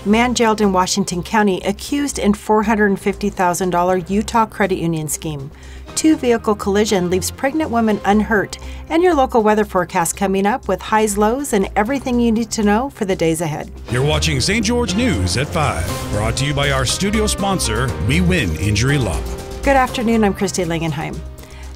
Man jailed in Washington County accused in $450,000 Utah credit union scheme. Two-vehicle collision leaves pregnant woman unhurt. And your local weather forecast coming up with highs, lows, and everything you need to know for the days ahead. You're watching St. George News at 5, brought to you by our studio sponsor, We Win Injury Law. Good afternoon, I'm Christy Langenheim.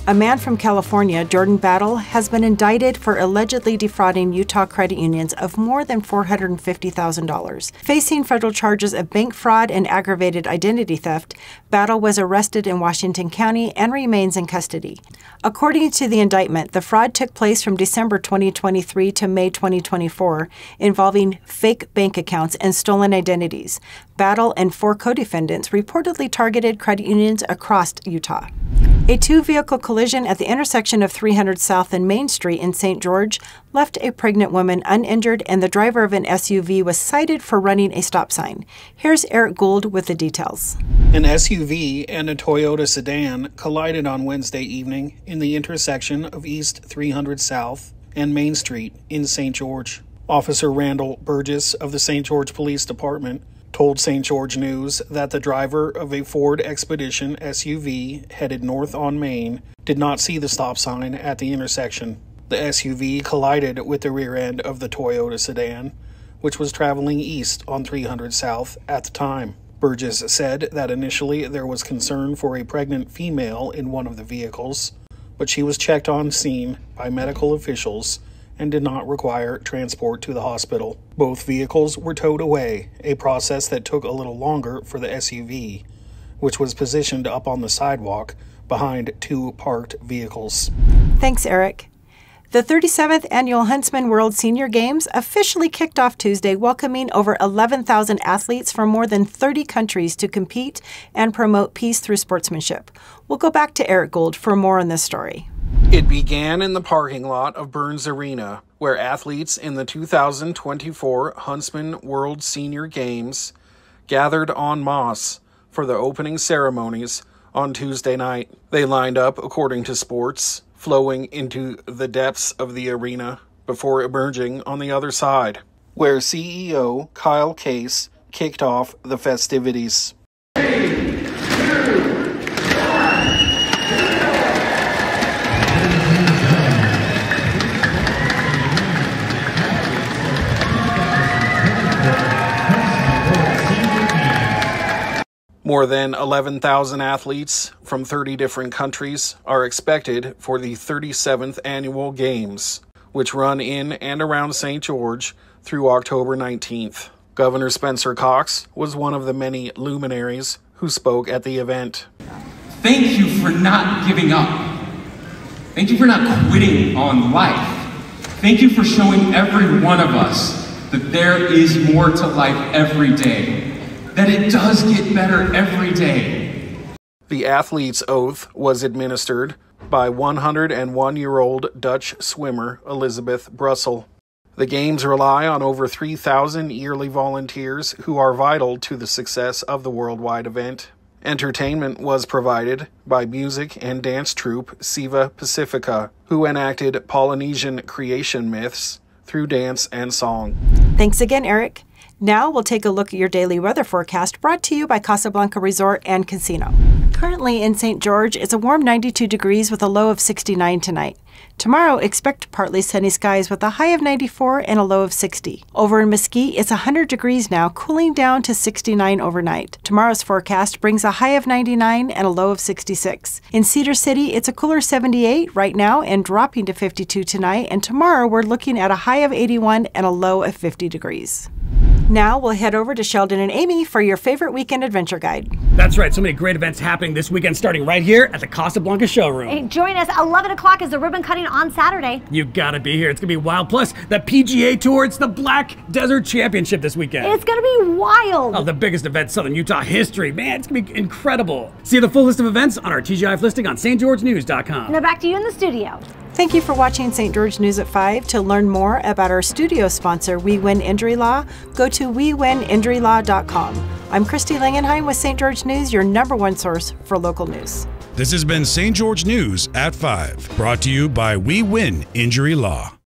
A man from California, Jordan Battle, has been indicted for allegedly defrauding Utah credit unions of more than $450,000. Facing federal charges of bank fraud and aggravated identity theft, Battle was arrested in Washington County and remains in custody. According to the indictment, the fraud took place from December 2023 to May 2024, involving fake bank accounts and stolen identities. Battle and 4 co-defendants reportedly targeted credit unions across Utah. A two-vehicle collision at the intersection of 300 South and Main Street in St. George left a pregnant woman uninjured, and the driver of an SUV was cited for running a stop sign. Here's Eric Gould with the details. An SUV and a Toyota sedan collided on Wednesday evening in the intersection of East 300 South and Main Street in St. George. Officer Randall Burgess of the St. George Police Department told St. George News that the driver of a Ford Expedition SUV headed north on Main did not see the stop sign at the intersection. The SUV collided with the rear end of the Toyota sedan, which was traveling east on 300 South at the time. Burgess said that initially there was concern for a pregnant female in one of the vehicles, but she was checked on scene by medical officials and did not require transport to the hospital. Both vehicles were towed away, a process that took a little longer for the SUV, which was positioned up on the sidewalk behind 2 parked vehicles. Thanks, Eric. The 37th Annual Huntsman World Senior Games officially kicked off Tuesday, welcoming over 11,000 athletes from more than 30 countries to compete and promote peace through sportsmanship. We'll go back to Eric Gould for more on this story. It began in the parking lot of Burns Arena, where athletes in the 2024 Huntsman World Senior Games gathered en masse for the opening ceremonies on Tuesday night. They lined up according to sports, flowing into the depths of the arena before emerging on the other side, where CEO Kyle Case kicked off the festivities. More than 11,000 athletes from 30 different countries are expected for the 37th Annual Games, which run in and around St. George through October 19th. Governor Spencer Cox was one of the many luminaries who spoke at the event. Thank you for not giving up. Thank you for not quitting on life. Thank you for showing every one of us that there is more to life every day. That it does get better every day. The athlete's oath was administered by 101-year-old Dutch swimmer Elizabeth Brussel. The Games rely on over 3,000 yearly volunteers who are vital to the success of the worldwide event. Entertainment was provided by music and dance troupe Siva Pacifica, who enacted Polynesian creation myths through dance and song. Thanks again, Eric. Now we'll take a look at your daily weather forecast, brought to you by Casablanca Resort and Casino. Currently in St. George, it's a warm 92 degrees with a low of 69 tonight. Tomorrow, expect partly sunny skies with a high of 94 and a low of 60. Over in Mesquite, it's 100 degrees now, cooling down to 69 overnight. Tomorrow's forecast brings a high of 99 and a low of 66. In Cedar City, it's a cooler 78 right now and dropping to 52 tonight. And tomorrow, we're looking at a high of 81 and a low of 50 degrees. Now we'll head over to Sheldon and Amy for your favorite weekend adventure guide. That's right, so many great events happening this weekend, starting right here at the Casablanca showroom. Hey, join us, 11 o'clock is the ribbon cutting on Saturday. You gotta be here, it's gonna be wild. Plus, the PGA Tour, it's the Black Desert Championship this weekend. It's gonna be wild. Oh, the biggest event in Southern Utah history. Man, it's gonna be incredible. See the full list of events on our TGIF listing on stgeorgenews.com. Now back to you in the studio. Thank you for watching St. George News at 5. To learn more about our studio sponsor, We Win Injury Law, go to wewininjurylaw.com. I'm Christy Langenheim with St. George News, your #1 source for local news. This has been St. George News at 5, brought to you by We Win Injury Law.